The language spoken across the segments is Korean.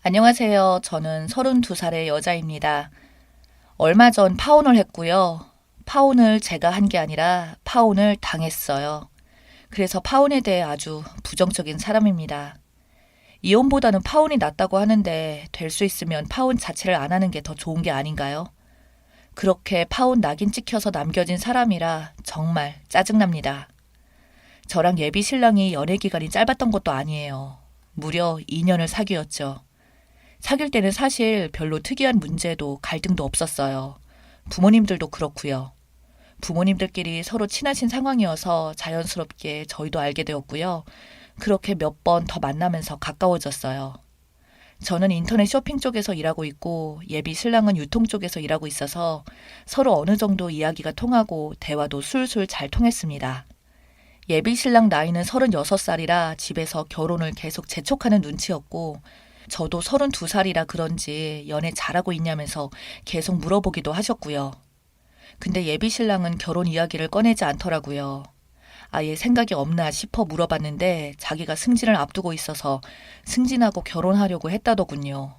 안녕하세요. 저는 32살의 여자입니다. 얼마 전 파혼을 했고요. 파혼을 제가 한 게 아니라 파혼을 당했어요. 그래서 파혼에 대해 아주 부정적인 사람입니다. 이혼보다는 파혼이 낫다고 하는데 될 수 있으면 파혼 자체를 안 하는 게 더 좋은 게 아닌가요? 그렇게 파혼 낙인 찍혀서 남겨진 사람이라 정말 짜증납니다. 저랑 예비 신랑이 연애 기간이 짧았던 것도 아니에요. 무려 2년을 사귀었죠. 사귈 때는 사실 별로 특이한 문제도 갈등도 없었어요. 부모님들도 그렇고요. 부모님들끼리 서로 친하신 상황이어서 자연스럽게 저희도 알게 되었고요. 그렇게 몇 번 더 만나면서 가까워졌어요. 저는 인터넷 쇼핑 쪽에서 일하고 있고 예비 신랑은 유통 쪽에서 일하고 있어서 서로 어느 정도 이야기가 통하고 대화도 술술 잘 통했습니다. 예비 신랑 나이는 36살이라 집에서 결혼을 계속 재촉하는 눈치였고 저도 32살이라 그런지 연애 잘하고 있냐면서 계속 물어보기도 하셨고요. 근데 예비 신랑은 결혼 이야기를 꺼내지 않더라고요. 아예 생각이 없나 싶어 물어봤는데 자기가 승진을 앞두고 있어서 승진하고 결혼하려고 했다더군요.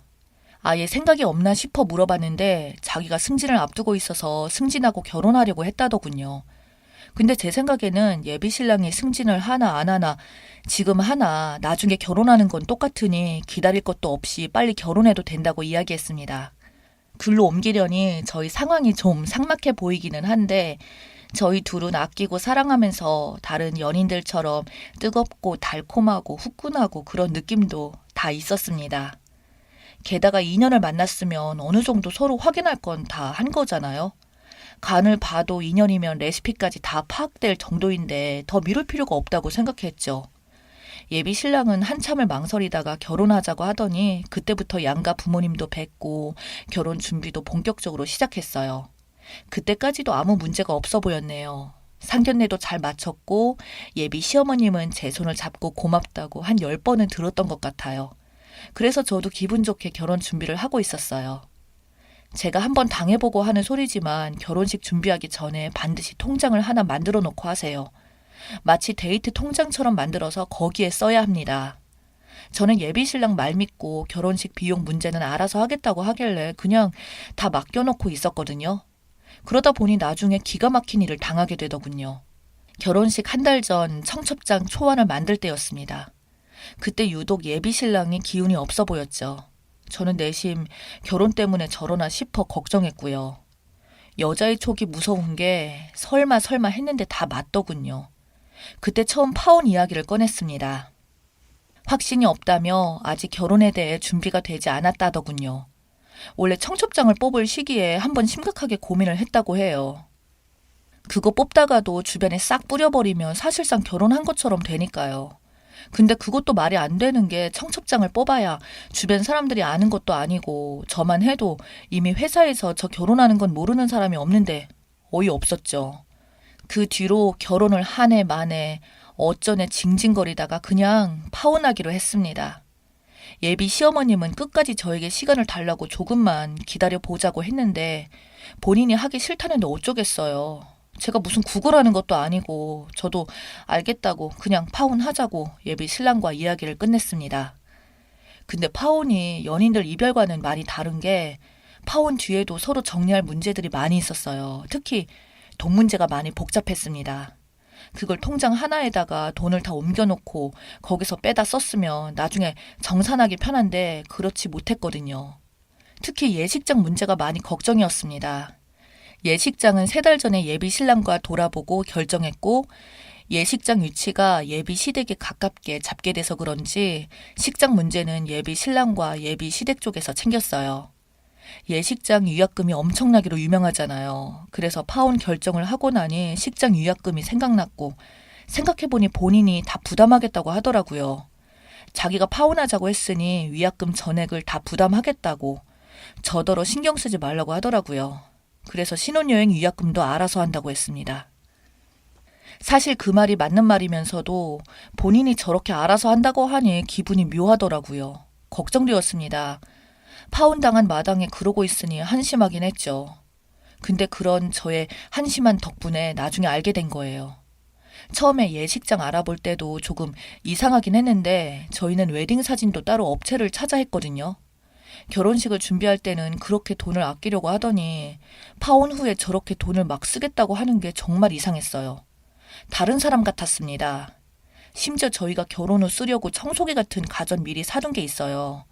아예 생각이 없나 싶어 물어봤는데 자기가 승진을 앞두고 있어서 승진하고 결혼하려고 했다더군요. 근데 제 생각에는 예비 신랑이 승진을 하나 안 하나 지금 하나 나중에 결혼하는 건 똑같으니 기다릴 것도 없이 빨리 결혼해도 된다고 이야기했습니다. 글로 옮기려니 저희 상황이 좀 삭막해 보이기는 한데 저희 둘은 아끼고 사랑하면서 다른 연인들처럼 뜨겁고 달콤하고 후끈하고 그런 느낌도 다 있었습니다. 게다가 2년을 만났으면 어느 정도 서로 확인할 건 다 한 거잖아요. 간을 봐도 2년이면 레시피까지 다 파악될 정도인데 더 미룰 필요가 없다고 생각했죠. 예비 신랑은 한참을 망설이다가 결혼하자고 하더니 그때부터 양가 부모님도 뵙고 결혼 준비도 본격적으로 시작했어요. 그때까지도 아무 문제가 없어 보였네요. 상견례도 잘 마쳤고 예비 시어머님은 제 손을 잡고 고맙다고 한 10번은 들었던 것 같아요. 그래서 저도 기분 좋게 결혼 준비를 하고 있었어요. 제가 한번 당해보고 하는 소리지만 결혼식 준비하기 전에 반드시 통장을 하나 만들어 놓고 하세요. 마치 데이트 통장처럼 만들어서 거기에 써야 합니다. 저는 예비 신랑 말 믿고 결혼식 비용 문제는 알아서 하겠다고 하길래 그냥 다 맡겨놓고 있었거든요. 그러다 보니 나중에 기가 막힌 일을 당하게 되더군요. 결혼식 한 달 전 청첩장 초안을 만들 때였습니다. 그때 유독 예비 신랑이 기운이 없어 보였죠. 저는 내심 결혼 때문에 저러나 싶어 걱정했고요. 여자의 촉이 무서운 게 설마 했는데 다 맞더군요. 그때 처음 파혼 이야기를 꺼냈습니다. 확신이 없다며 아직 결혼에 대해 준비가 되지 않았다더군요. 원래 청첩장을 뽑을 시기에 한번 심각하게 고민을 했다고 해요. 그거 뽑다가도 주변에 싹 뿌려버리면 사실상 결혼한 것처럼 되니까요. 근데 그것도 말이 안 되는 게 청첩장을 뽑아야 주변 사람들이 아는 것도 아니고 저만 해도 이미 회사에서 저 결혼하는 건 모르는 사람이 없는데 어이없었죠. 그 뒤로 결혼을 한 해 만에 어쩌네 징징거리다가 그냥 파혼하기로 했습니다. 예비 시어머님은 끝까지 저에게 시간을 달라고 조금만 기다려보자고 했는데 본인이 하기 싫다는데 어쩌겠어요. 제가 무슨 구걸하는 것도 아니고 저도 알겠다고 그냥 파혼하자고 예비 신랑과 이야기를 끝냈습니다. 근데 파혼이 연인들 이별과는 많이 다른 게 파혼 뒤에도 서로 정리할 문제들이 많이 있었어요. 특히 돈 문제가 많이 복잡했습니다. 그걸 통장 하나에다가 돈을 다 옮겨놓고 거기서 빼다 썼으면 나중에 정산하기 편한데 그렇지 못했거든요. 특히 예식장 문제가 많이 걱정이었습니다. 예식장은 3달 전에 예비 신랑과 돌아보고 결정했고 예식장 위치가 예비 시댁에 가깝게 잡게 돼서 그런지 식장 문제는 예비 신랑과 예비 시댁 쪽에서 챙겼어요. 예식장 위약금이 엄청나기로 유명하잖아요. 그래서 파혼 결정을 하고 나니 식장 위약금이 생각났고 생각해보니 본인이 다 부담하겠다고 하더라고요. 자기가 파혼하자고 했으니 위약금 전액을 다 부담하겠다고 저더러 신경 쓰지 말라고 하더라고요. 그래서 신혼여행 위약금도 알아서 한다고 했습니다. 사실 그 말이 맞는 말이면서도 본인이 저렇게 알아서 한다고 하니 기분이 묘하더라고요. 걱정되었습니다. 파혼당한 마당에 그러고 있으니 한심하긴 했죠. 근데 그런 저의 한심한 덕분에 나중에 알게 된 거예요. 처음에 예식장 알아볼 때도 조금 이상하긴 했는데 저희는 웨딩 사진도 따로 업체를 찾아 했거든요. 결혼식을 준비할 때는 그렇게 돈을 아끼려고 하더니 파혼 후에 저렇게 돈을 막 쓰겠다고 하는 게 정말 이상했어요. 다른 사람 같았습니다. 심지어 저희가 결혼 후 쓰려고 청소기 같은 가전 미리 사둔 게 있어요.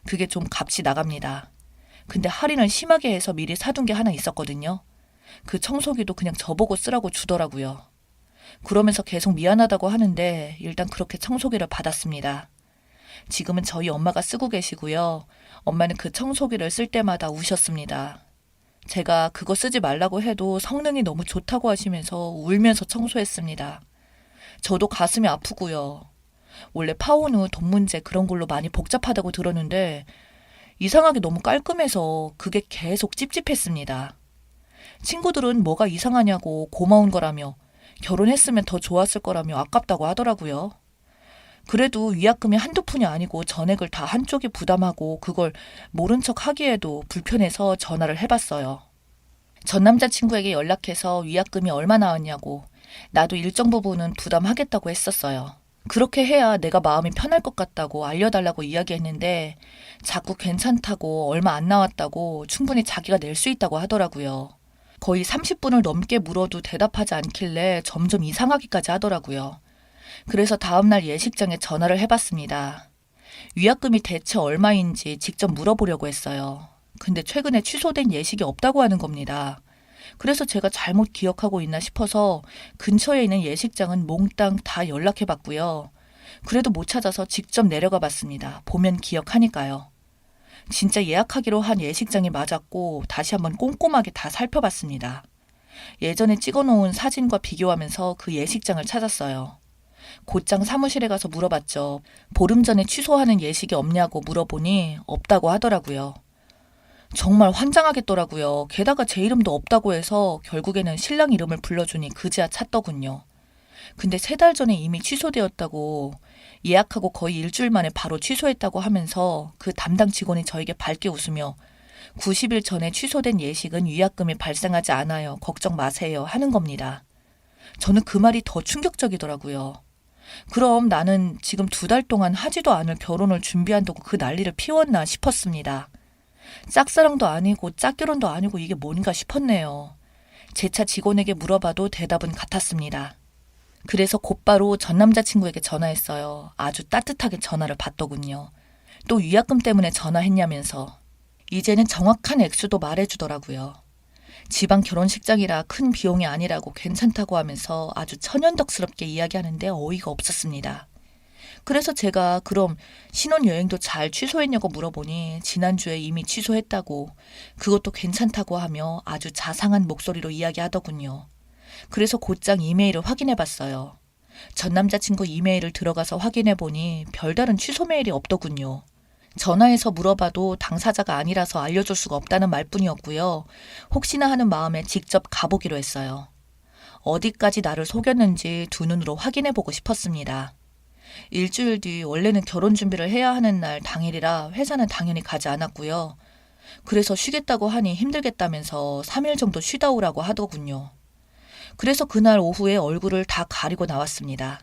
그게 좀 값이 나갑니다. 근데 할인을 심하게 해서 미리 사둔 게 하나 있었거든요. 그 청소기도 그냥 저보고 쓰라고 주더라고요. 그러면서 계속 미안하다고 하는데 일단 그렇게 청소기를 받았습니다. 지금은 저희 엄마가 쓰고 계시고요. 엄마는 그 청소기를 쓸 때마다 우셨습니다. 제가 그거 쓰지 말라고 해도 성능이 너무 좋다고 하시면서 울면서 청소했습니다. 저도 가슴이 아프고요. 원래 파혼 후 돈 문제 그런 걸로 많이 복잡하다고 들었는데 이상하게 너무 깔끔해서 그게 계속 찝찝했습니다. 친구들은 뭐가 이상하냐고 고마운 거라며 결혼했으면 더 좋았을 거라며 아깝다고 하더라고요. 그래도 위약금이 한두 푼이 아니고 전액을 다 한쪽이 부담하고 그걸 모른 척 하기에도 불편해서 전화를 해봤어요. 전 남자친구에게 연락해서 위약금이 얼마 나왔냐고 나도 일정 부분은 부담하겠다고 했었어요. 그렇게 해야 내가 마음이 편할 것 같다고 알려달라고 이야기했는데 자꾸 괜찮다고 얼마 안 나왔다고 충분히 자기가 낼 수 있다고 하더라고요. 거의 30분을 넘게 물어도 대답하지 않길래 점점 이상하기까지 하더라고요. 그래서 다음날 예식장에 전화를 해봤습니다. 위약금이 대체 얼마인지 직접 물어보려고 했어요. 근데 최근에 취소된 예식이 없다고 하는 겁니다. 그래서 제가 잘못 기억하고 있나 싶어서 근처에 있는 예식장은 몽땅 다 연락해봤고요. 그래도 못 찾아서 직접 내려가 봤습니다. 보면 기억하니까요. 진짜 예약하기로 한 예식장이 맞았고 다시 한번 꼼꼼하게 다 살펴봤습니다. 예전에 찍어놓은 사진과 비교하면서 그 예식장을 찾았어요. 곧장 사무실에 가서 물어봤죠. 보름 전에 취소하는 예식이 없냐고 물어보니 없다고 하더라고요. 정말 환장하겠더라고요. 게다가 제 이름도 없다고 해서 결국에는 신랑 이름을 불러주니 그제야 찾더군요. 근데 3달 전에 이미 취소되었다고 예약하고 거의 일주일 만에 바로 취소했다고 하면서 그 담당 직원이 저에게 밝게 웃으며 90일 전에 취소된 예식은 위약금이 발생하지 않아요. 걱정 마세요. 하는 겁니다. 저는 그 말이 더 충격적이더라고요. 그럼 나는 지금 2달 동안 하지도 않을 결혼을 준비한다고 그 난리를 피웠나 싶었습니다. 짝사랑도 아니고 짝결혼도 아니고 이게 뭔가 싶었네요. 제 차 직원에게 물어봐도 대답은 같았습니다. 그래서 곧바로 전 남자친구에게 전화했어요. 아주 따뜻하게 전화를 받더군요. 또 위약금 때문에 전화했냐면서. 이제는 정확한 액수도 말해주더라고요. 지방 결혼식장이라 큰 비용이 아니라고 괜찮다고 하면서 아주 천연덕스럽게 이야기하는데 어이가 없었습니다. 그래서 제가 그럼 신혼여행도 잘 취소했냐고 물어보니 지난주에 이미 취소했다고 그것도 괜찮다고 하며 아주 자상한 목소리로 이야기하더군요. 그래서 곧장 이메일을 확인해 봤어요. 전 남자친구 이메일을 들어가서 확인해 보니 별다른 취소 메일이 없더군요. 전화해서 물어봐도 당사자가 아니라서 알려줄 수가 없다는 말뿐이었고요. 혹시나 하는 마음에 직접 가보기로 했어요. 어디까지 나를 속였는지 두 눈으로 확인해 보고 싶었습니다. 일주일 뒤 원래는 결혼 준비를 해야 하는 날 당일이라 회사는 당연히 가지 않았고요. 그래서 쉬겠다고 하니 힘들겠다면서 3일 정도 쉬다 오라고 하더군요. 그래서 그날 오후에 얼굴을 다 가리고 나왔습니다.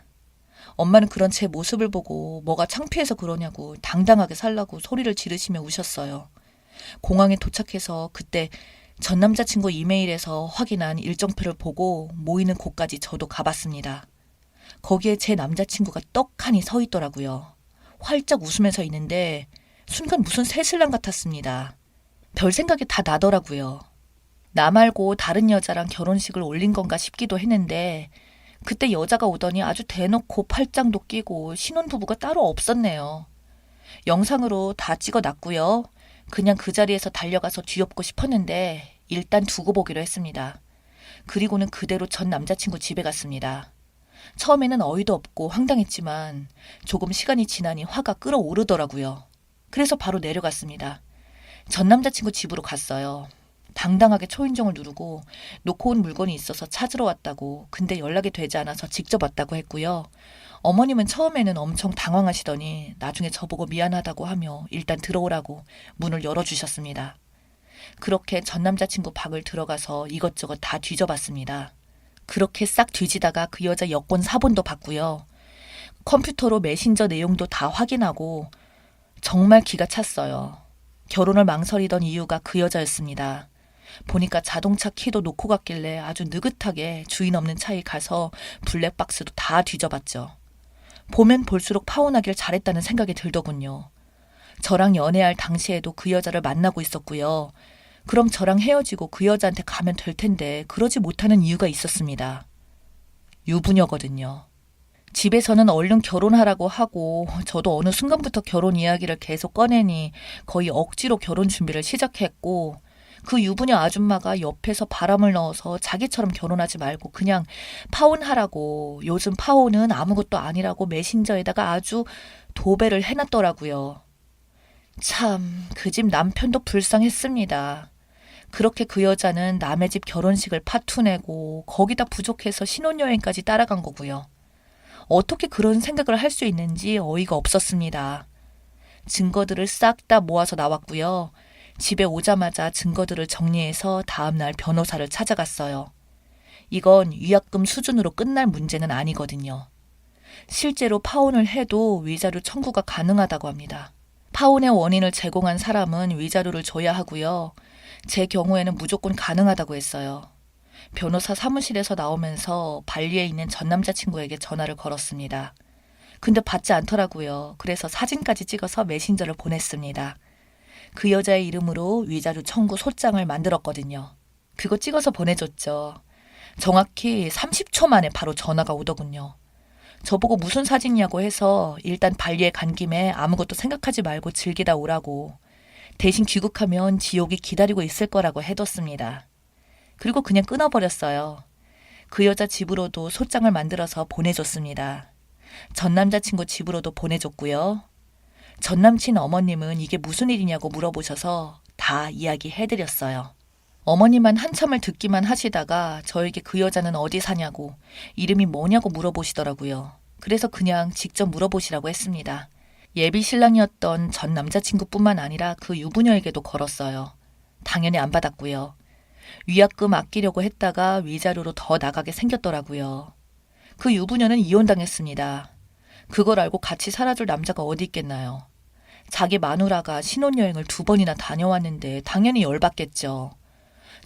엄마는 그런 제 모습을 보고 뭐가 창피해서 그러냐고 당당하게 살라고 소리를 지르시며 우셨어요. 공항에 도착해서 그때 전 남자친구 이메일에서 확인한 일정표를 보고 모이는 곳까지 저도 가봤습니다. 거기에 제 남자친구가 떡하니 서 있더라고요. 활짝 웃으면서 있는데 순간 무슨 새신랑 같았습니다. 별 생각이 다 나더라고요. 나 말고 다른 여자랑 결혼식을 올린 건가 싶기도 했는데 그때 여자가 오더니 아주 대놓고 팔짱도 끼고 신혼부부가 따로 없었네요. 영상으로 다 찍어놨고요. 그냥 그 자리에서 달려가서 뒤엎고 싶었는데 일단 두고 보기로 했습니다. 그리고는 그대로 전 남자친구 집에 갔습니다. 처음에는 어이도 없고 황당했지만 조금 시간이 지나니 화가 끓어오르더라고요. 그래서 바로 내려갔습니다. 전 남자친구 집으로 갔어요. 당당하게 초인종을 누르고 놓고 온 물건이 있어서 찾으러 왔다고 근데 연락이 되지 않아서 직접 왔다고 했고요. 어머님은 처음에는 엄청 당황하시더니 나중에 저보고 미안하다고 하며 일단 들어오라고 문을 열어주셨습니다. 그렇게 전 남자친구 방을 들어가서 이것저것 다 뒤져봤습니다. 그렇게 싹 뒤지다가 그 여자 여권 사본도 봤고요. 컴퓨터로 메신저 내용도 다 확인하고 정말 기가 찼어요. 결혼을 망설이던 이유가 그 여자였습니다. 보니까 자동차 키도 놓고 갔길래 아주 느긋하게 주인 없는 차에 가서 블랙박스도 다 뒤져봤죠. 보면 볼수록 파혼하길 잘했다는 생각이 들더군요. 저랑 연애할 당시에도 그 여자를 만나고 있었고요. 그럼 저랑 헤어지고 그 여자한테 가면 될 텐데 그러지 못하는 이유가 있었습니다. 유부녀거든요. 집에서는 얼른 결혼하라고 하고 저도 어느 순간부터 결혼 이야기를 계속 꺼내니 거의 억지로 결혼 준비를 시작했고 그 유부녀 아줌마가 옆에서 바람을 넣어서 자기처럼 결혼하지 말고 그냥 파혼하라고 요즘 파혼은 아무것도 아니라고 메신저에다가 아주 도배를 해놨더라고요. 참, 그 집 남편도 불쌍했습니다. 그렇게 그 여자는 남의 집 결혼식을 파투내고 거기다 부족해서 신혼여행까지 따라간 거고요. 어떻게 그런 생각을 할 수 있는지 어이가 없었습니다. 증거들을 싹 다 모아서 나왔고요. 집에 오자마자 증거들을 정리해서 다음날 변호사를 찾아갔어요. 이건 위약금 수준으로 끝날 문제는 아니거든요. 실제로 파혼을 해도 위자료 청구가 가능하다고 합니다. 파혼의 원인을 제공한 사람은 위자료를 줘야 하고요. 제 경우에는 무조건 가능하다고 했어요. 변호사 사무실에서 나오면서 발리에 있는 전 남자친구에게 전화를 걸었습니다. 근데 받지 않더라고요. 그래서 사진까지 찍어서 메신저를 보냈습니다. 그 여자의 이름으로 위자료 청구 소장을 만들었거든요. 그거 찍어서 보내줬죠. 정확히 30초 만에 바로 전화가 오더군요. 저보고 무슨 사진이냐고 해서 일단 발리에 간 김에 아무것도 생각하지 말고 즐기다 오라고. 대신 귀국하면 지옥이 기다리고 있을 거라고 해뒀습니다. 그리고 그냥 끊어버렸어요. 그 여자 집으로도 소장을 만들어서 보내줬습니다. 전 남자친구 집으로도 보내줬고요. 전 남친 어머님은 이게 무슨 일이냐고 물어보셔서 다 이야기해드렸어요. 어머님만 한참을 듣기만 하시다가 저에게 그 여자는 어디 사냐고 이름이 뭐냐고 물어보시더라고요. 그래서 그냥 직접 물어보시라고 했습니다. 예비 신랑이었던 전 남자친구뿐만 아니라 그 유부녀에게도 걸었어요. 당연히 안 받았고요. 위약금 아끼려고 했다가 위자료로 더 나가게 생겼더라고요. 그 유부녀는 이혼당했습니다. 그걸 알고 같이 살아줄 남자가 어디 있겠나요. 자기 마누라가 신혼여행을 2번이나 다녀왔는데 당연히 열받겠죠.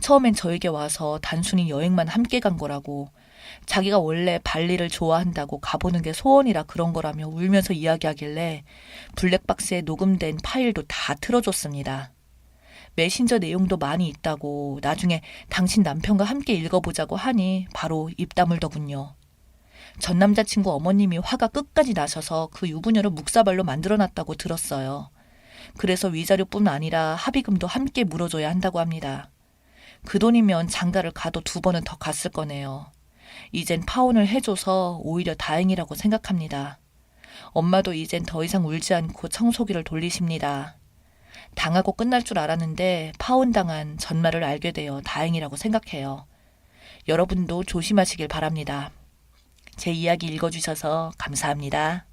처음엔 저에게 와서 단순히 여행만 함께 간 거라고 자기가 원래 발리를 좋아한다고 가보는 게 소원이라 그런 거라며 울면서 이야기하길래 블랙박스에 녹음된 파일도 다 틀어줬습니다. 메신저 내용도 많이 있다고 나중에 당신 남편과 함께 읽어보자고 하니 바로 입 다물더군요. 전 남자친구 어머님이 화가 끝까지 나셔서 그 유부녀를 묵사발로 만들어놨다고 들었어요. 그래서 위자료뿐 아니라 합의금도 함께 물어줘야 한다고 합니다. 그 돈이면 장가를 가도 2번은 더 갔을 거네요. 이젠 파혼을 해줘서 오히려 다행이라고 생각합니다. 엄마도 이젠 더 이상 울지 않고 청소기를 돌리십니다. 당하고 끝날 줄 알았는데 파혼당한 전말을 알게 되어 다행이라고 생각해요. 여러분도 조심하시길 바랍니다. 제 이야기 읽어주셔서 감사합니다.